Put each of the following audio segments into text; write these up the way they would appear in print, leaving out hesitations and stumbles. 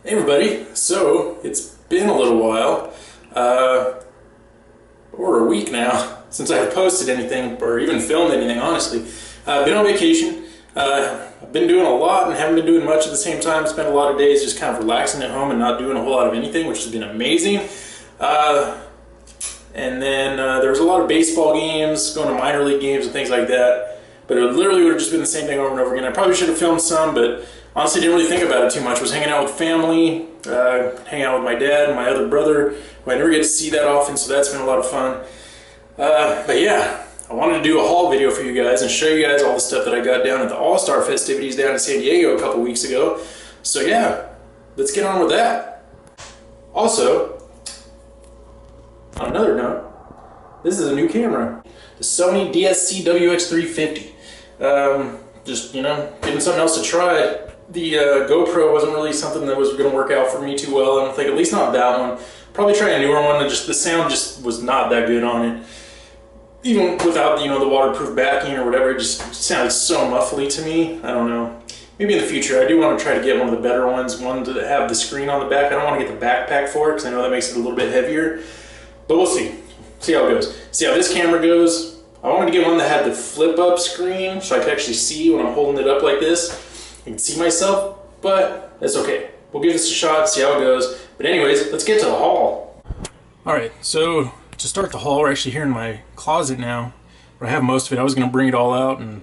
Hey everybody, so it's been a little while, over a week now, since I've posted anything or even filmed anything, honestly. I've been on vacation. I've been doing a lot and haven't been doing much at the same time. Spent a lot of days just kind of relaxing at home and not doing a whole lot of anything, which has been amazing. And then there was a lot of baseball games, going to minor league games and things like that. But it literally would have just been the same thing over and over again. I probably should have filmed some, but honestly didn't really think about it too much. I was hanging out with family, hanging out with my dad and my other brother, who I never get to see that often, so that's been a lot of fun. But yeah, I wanted to do a haul video for you guys and show you guys all the stuff that I got down at the All-Star festivities down in San Diego a couple weeks ago. So yeah, let's get on with that. Also, on another note, this is a new camera. The Sony DSC-WX350. Just, you know, getting something else to try. The GoPro wasn't really something that was going to work out for me too well. I don't think, at least not that one. Probably try a newer one. And just the sound just was not that good on it. Even without, you know, the waterproof backing or whatever, it just sounded so muffly to me. I don't know. Maybe in the future, I do want to try to get one of the better ones, one to have the screen on the back. I don't want to get the backpack for it because I know that makes it a little bit heavier. But we'll see. See how it goes. See how this camera goes. I wanted to get one that had the flip up screen so I could actually see when I'm holding it up like this. I can see myself, but that's okay. We'll give this a shot, see how it goes. But anyways, let's get to the haul. Alright, so to start the haul, we're actually here in my closet now. Where I have most of it. I was going to bring it all out and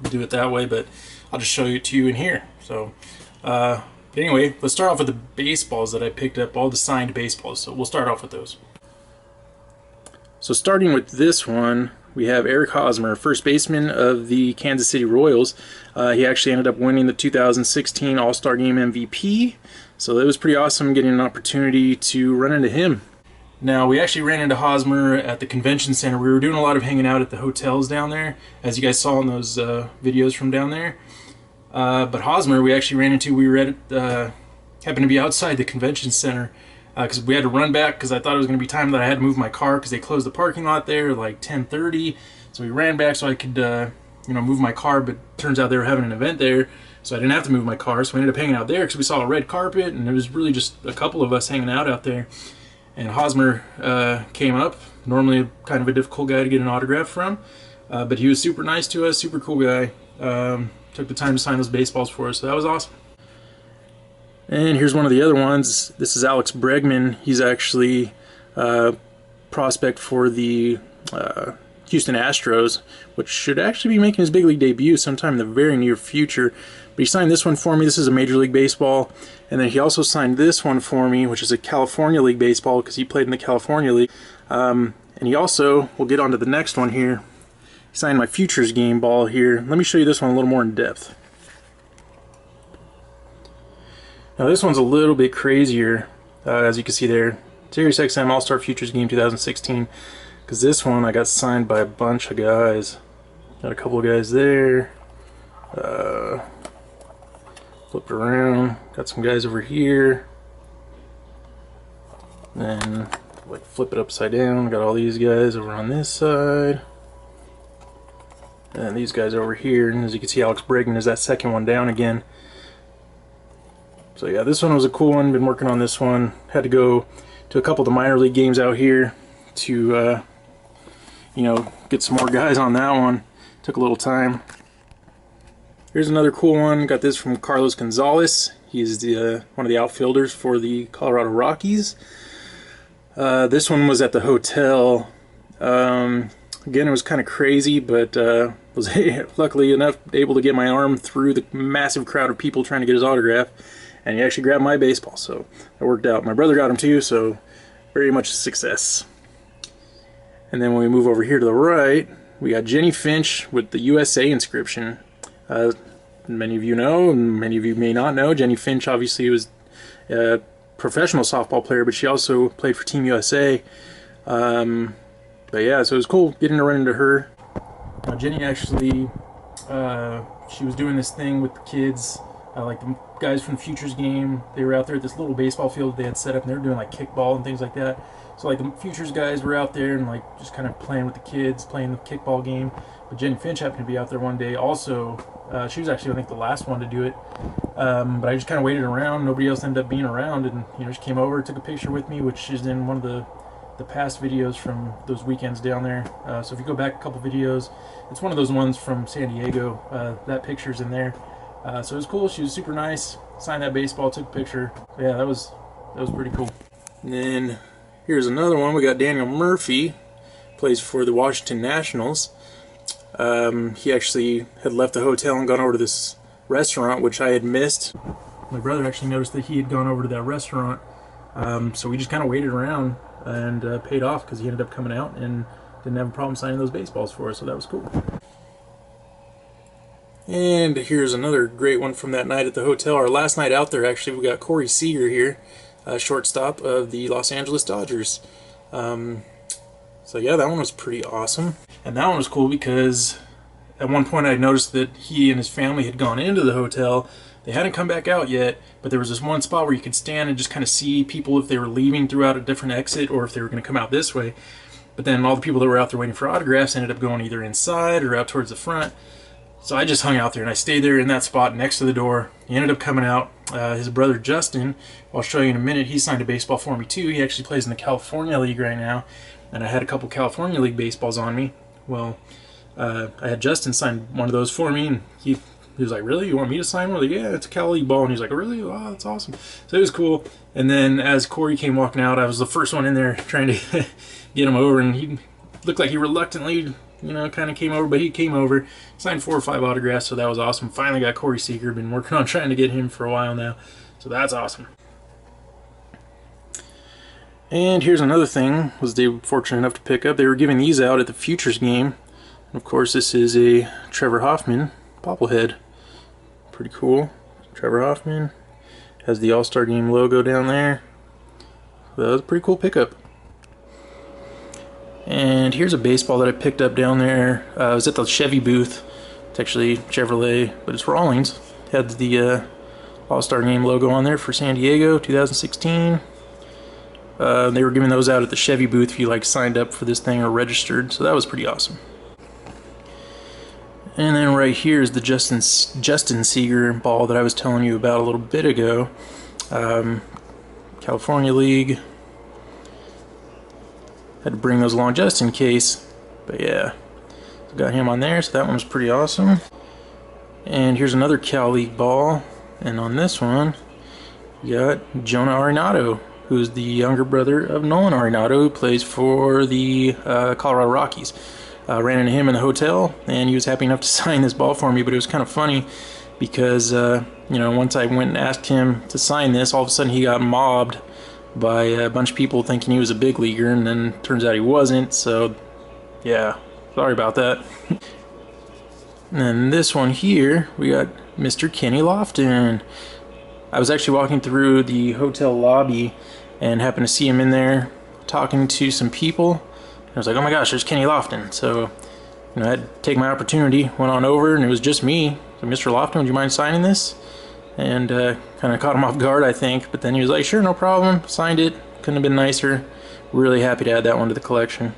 do it that way, but I'll just show it to you in here. So, but anyway, let's start off with the baseballs that I picked up, all the signed baseballs. So we'll start off with those. So starting with this one, we have Eric Hosmer, first baseman of the Kansas City Royals. He actually ended up winning the 2016 All-Star Game MVP, so it was pretty awesome getting an opportunity to run into him. Now, we actually ran into Hosmer at the convention center. We were doing a lot of hanging out at the hotels down there, as you guys saw in those videos from down there. But Hosmer, we actually ran into, we were at, happened to be outside the convention center, because we had to run back because I thought it was going to be time that I had to move my car because they closed the parking lot there at like 10:30. So we ran back so I could, you know, move my car. But turns out they were having an event there, so I didn't have to move my car. So we ended up hanging out there because we saw a red carpet and it was really just a couple of us hanging out there. And Hosmer came up. Normally, kind of a difficult guy to get an autograph from, but he was super nice to us, super cool guy. Took the time to sign those baseballs for us, so that was awesome. And here's one of the other ones. This is Alex Bregman. He's actually a prospect for the Houston Astros, which should actually be making his big league debut sometime in the very near future. But he signed this one for me. This is a Major League Baseball. And then he also signed this one for me, which is a California League Baseball because he played in the California League. And he also, we'll get on to the next one here, he signed my Futures game ball here. Let me show you this one a little more in depth. Now this one's a little bit crazier, as you can see there. Sirius XM All-Star Futures Game 2016. Because this one I got signed by a bunch of guys. Got a couple of guys there. Flip around. Got some guys over here. Then like flip it upside down. Got all these guys over on this side. And these guys over here. And as you can see, Alex Bregman is that second one down again. So yeah, this one was a cool one. Been working on this one. Had to go to a couple of the minor league games out here to, you know, get some more guys on that one. Took a little time. Here's another cool one. Got this from Carlos Gonzalez. He's the one of the outfielders for the Colorado Rockies. This one was at the hotel. Again, it was kind of crazy, but was luckily enough able to get my arm through the massive crowd of people trying to get his autograph. And he actually grabbed my baseball, so it worked out. My brother got him too, so very much a success. And then when we move over here to the right, we got Jenny Finch with the USA inscription. Many of you know, and many of you may not know, Jenny Finch obviously was a professional softball player, but she also played for Team USA. But yeah, so it was cool getting to run into her. Now Jenny actually, she was doing this thing with the kids. Like the guys from the Futures game, they were out there at this little baseball field they had set up, and they were doing like kickball and things like that. So like the Futures guys were out there and like just kind of playing with the kids, playing the kickball game. But Jenny Finch happened to be out there one day also She was actually, I think, the last one to do it. But I just kind of waited around. Nobody else ended up being around, and she came over, took a picture with me, which is in one of the past videos from those weekends down there. So if you go back a couple videos, it's one of those ones from San Diego. That picture's in there. So it was cool. She was super nice. Signed that baseball, took a picture. Yeah, that was pretty cool. And then here's another one. We got Daniel Murphy, plays for the Washington Nationals. He actually had left the hotel and gone over to this restaurant, which I had missed. My brother actually noticed that he had gone over to that restaurant, so we just kind of waited around and paid off because he ended up coming out and didn't have a problem signing those baseballs for us, so that was cool. And here's another great one from that night at the hotel. Our last night out there, actually, we got Corey Seager here, shortstop of the Los Angeles Dodgers. So yeah, that one was pretty awesome. And that one was cool because at one point I noticed that he and his family had gone into the hotel. They hadn't come back out yet, but there was this one spot where you could stand and just kind of see people if they were leaving throughout a different exit or if they were going to come out this way. But then all the people that were out there waiting for autographs ended up going either inside or out towards the front. So I just hung out there and I stayed there in that spot next to the door. He ended up coming out. His brother Justin, I'll show you in a minute, he signed a baseball for me too. He actually plays in the California League right now. And I had a couple California League baseballs on me. Well, I had Justin sign one of those for me, and he was like, "Really? You want me to sign one?" I was like, "Yeah, it's a Cal League ball." And he was like, "Really? Wow, that's awesome." So it was cool. And then as Corey came walking out, I was the first one in there trying to get him over, and he looked like he reluctantly, kind of came over, but he came over, signed 4 or 5 autographs, so that was awesome. Finally got Corey Seager. Been working on trying to get him for a while now, so that's awesome. And here's another thing, was they were fortunate enough to pick up. They were giving these out at the Futures game. And of course, this is a Trevor Hoffman bobblehead. Pretty cool. Trevor Hoffman has the All-Star Game logo down there. That was a pretty cool pickup. And here's a baseball that I picked up down there. I was at the Chevy booth. It's actually Chevrolet, but it's Rawlings. It had the All-Star Game logo on there for San Diego 2016. They were giving those out at the Chevy booth if you signed up for this thing or registered, so that was pretty awesome. And then right here is the Justin Seager ball that I was telling you about a little bit ago. California League. Had to bring those along just in case, but yeah, so got him on there, so that one was pretty awesome. And here's another Cal League ball, and on this one, you got Jonah Arenado, who's the younger brother of Nolan Arenado, who plays for the Colorado Rockies. Ran into him in the hotel, and he was happy enough to sign this ball for me, but it was kind of funny because, once I went and asked him to sign this, all of a sudden he got mobbed by a bunch of people thinking he was a big leaguer, and then turns out he wasn't, so yeah, sorry about that. And then this one here, we got Mr. Kenny Lofton. I was actually walking through the hotel lobby and happened to see him in there talking to some people. I was like, oh my gosh, there's Kenny Lofton. So, I had to take my opportunity, went on over, and it was just me. So, Mr. Lofton, would you mind signing this? And kind of caught him off guard, I think. But then he was like, sure, no problem. Signed it. Couldn't have been nicer. Really happy to add that one to the collection.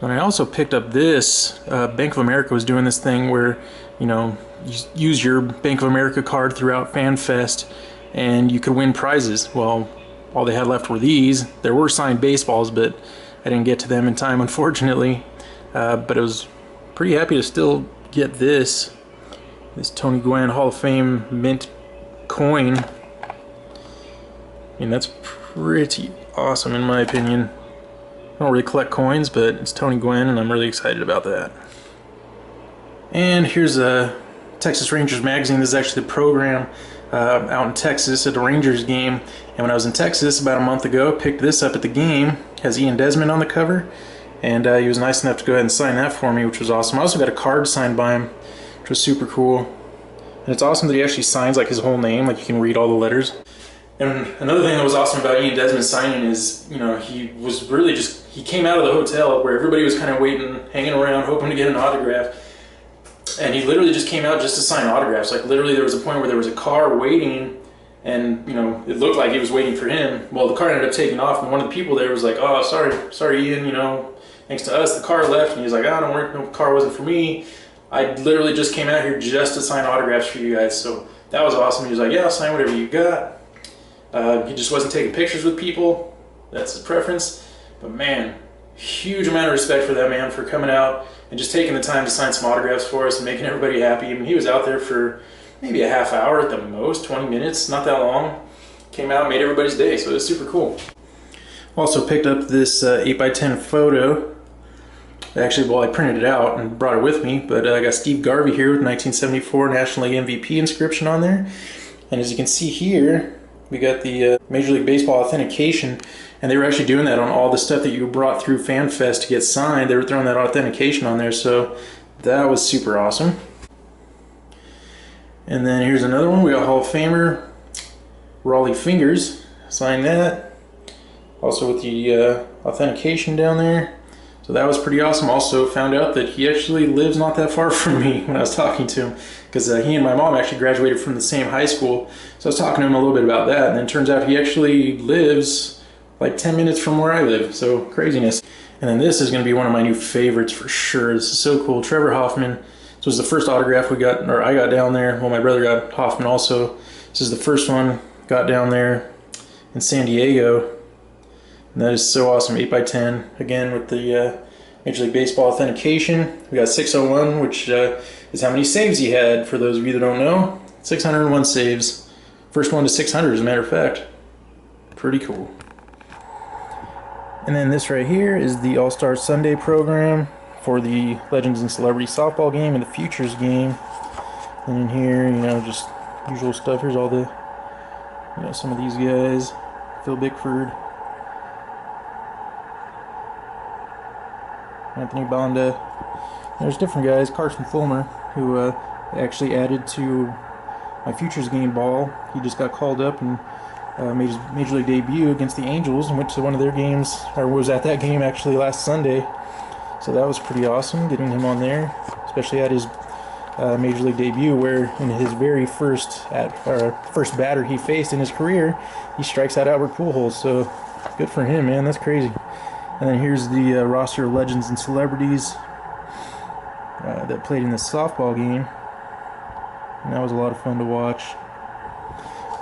And I also picked up this. Bank of America was doing this thing where, you use your Bank of America card throughout FanFest, and you could win prizes. Well, all they had left were these. There were signed baseballs, but I didn't get to them in time, unfortunately. But I was pretty happy to still get this Tony Gwynn Hall of Fame mint coin. That's pretty awesome in my opinion. I don't really collect coins, but it's Tony Gwynn, and I'm really excited about that. And here's a Texas Rangers magazine. This is actually the program out in Texas at the Rangers game. And when I was in Texas about a month ago, picked this up at the game. It has Ian Desmond on the cover, and he was nice enough to go ahead and sign that for me, which was awesome. I also got a card signed by him, which was super cool. And it's awesome that he actually signs his whole name, you can read all the letters. And another thing that was awesome about Ian Desmond signing is, he was really he came out of the hotel where everybody was kind of waiting, hanging around, hoping to get an autograph. And he literally just came out just to sign autographs. Literally there was a point where there was a car waiting, and, it looked like he was waiting for him. Well, the car ended up taking off, and one of the people there was like, oh, sorry Ian, thanks to us, the car left. And he was like, oh, don't worry, no, the car wasn't for me. I literally just came out here just to sign autographs for you guys, so that was awesome. He was like, yeah, I'll sign whatever you got. He just wasn't taking pictures with people. That's his preference. But man, huge amount of respect for that man for coming out and just taking the time to sign some autographs for us and making everybody happy. I mean, he was out there for maybe a half hour at the most, 20 minutes, not that long. Came out and made everybody's day, so it was super cool. Also picked up this 8x10 photo. Actually, well, I printed it out and brought it with me, but I got Steve Garvey here with 1974 National League MVP inscription on there. And as you can see here, we got the Major League Baseball authentication, and they were actually doing that on all the stuff that you brought through FanFest to get signed. They were throwing that authentication on there, so that was super awesome. And then here's another one. We got Hall of Famer Raleigh Fingers, signed that. Also with the authentication down there. So that was pretty awesome. Also found out that he actually lives not that far from me when I was talking to him, because he and my mom actually graduated from the same high school. So I was talking to him a little bit about that, and then it turns out he actually lives like 10 minutes from where I live. So craziness. And then this is going to be one of my new favorites for sure. This is so cool. Trevor Hoffman. This was the first autograph we got, or I got down there. Well, my brother got Hoffman also. This is the first one got down there in San Diego. And that is so awesome. 8x10 again with the Major League Baseball authentication. We got 601, which is how many saves he had. For those of you that don't know, 601 saves. First one to 600, as a matter of fact. Pretty cool. And then this right here is the All-Star Sunday program for the Legends and Celebrities softball game and the Futures game. And in here, you know, just usual stuff. Here's all the, you know, some of these guys. Phil Bickford, Anthony Bonda. There's different guys. Carson Fulmer, who actually added to my Futures game ball. He just got called up and made his Major League debut against the Angels and went to one of their games, or was at that game actually last Sunday. So that was pretty awesome, getting him on there, especially at his Major League debut, where in his very first batter he faced in his career, he strikes out Albert Pujols. So good for him, man. That's crazy. And then here's the roster of Legends and Celebrities that played in the softball game. And that was a lot of fun to watch.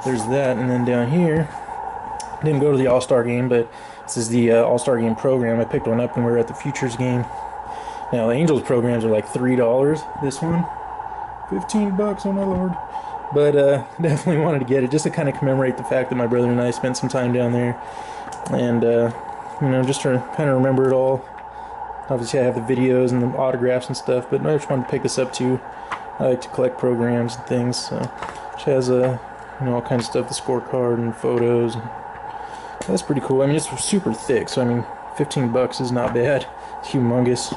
There's that. And then down here, didn't go to the All-Star game, but this is the All-Star game program. I picked one up when we were at the Futures game. Now, the Angels programs are like $3. This one, 15 bucks, oh my lord. But definitely wanted to get it just to kind of commemorate the fact that my brother and I spent some time down there. And you know, just to kind of remember it all. Obviously I have the videos and the autographs and stuff, but I just wanted to pick this up too. I like to collect programs and things, so which has you know, all kinds of stuff, the scorecard and photos. That's pretty cool. I mean, it's super thick, so I mean, 15 bucks is not bad. It's humongous.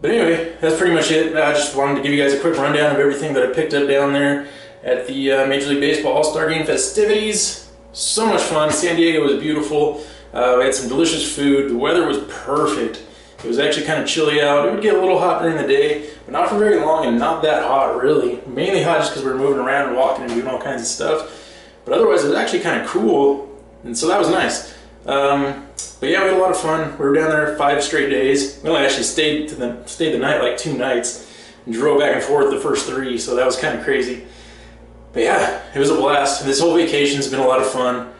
But anyway, that's pretty much it. I just wanted to give you guys a quick rundown of everything that I picked up down there at the Major League Baseball All-Star Game festivities. So much fun. San Diego was beautiful. We had some delicious food. The weather was perfect. It was actually kind of chilly out. It would get a little hot during the day, but not for very long, and not that hot really. Mainly hot just because we were moving around and walking and doing all kinds of stuff. But otherwise it was actually kind of cool, and so that was nice. But yeah, we had a lot of fun. We were down there 5 straight days. We only actually stayed the night like 2 nights and drove back and forth the first 3, so that was kind of crazy. But yeah, it was a blast. This whole vacation's been a lot of fun.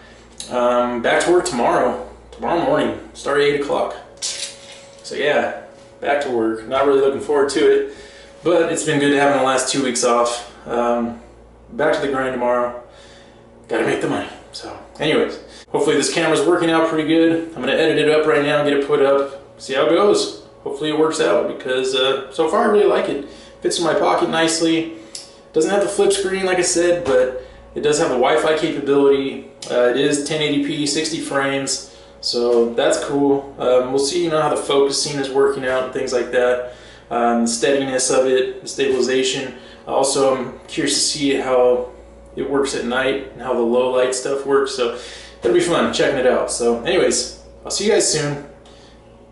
Back to work tomorrow morning, start at 8 o'clock. So yeah, back to work. Not really looking forward to it, but it's been good to have the last 2 weeks off. Back to the grind tomorrow. Gotta make the money. So anyways, hopefully this camera's working out pretty good. I'm gonna edit it up right now, get it put up, see how it goes. Hopefully it works out, because so far I really like it. Fits in my pocket nicely. Doesn't have the flip screen like I said, but it does have the Wi-Fi capability. It is 1080p, 60 frames, so that's cool. We'll see, you know, how the focusing is working out and things like that. The steadiness of it, the stabilization. Also, I'm curious to see how it works at night and how the low light stuff works. So it'll be fun checking it out. So anyways, I'll see you guys soon.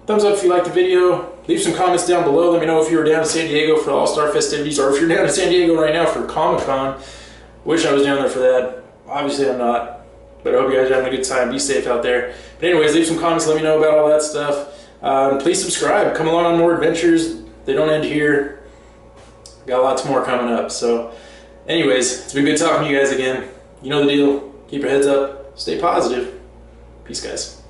Thumbs up if you liked the video. Leave some comments down below. Let me know if you were down to San Diego for the All-Star festivities, or if you're down to San Diego right now for Comic-Con. Wish I was down there for that. Obviously I'm not, but I hope you guys are having a good time. Be safe out there. But anyways, leave some comments. Let me know about all that stuff. Please subscribe. Come along on more adventures. They don't end here. Got lots more coming up. So anyways, it's been good talking to you guys again. You know the deal. Keep your heads up. Stay positive. Peace, guys.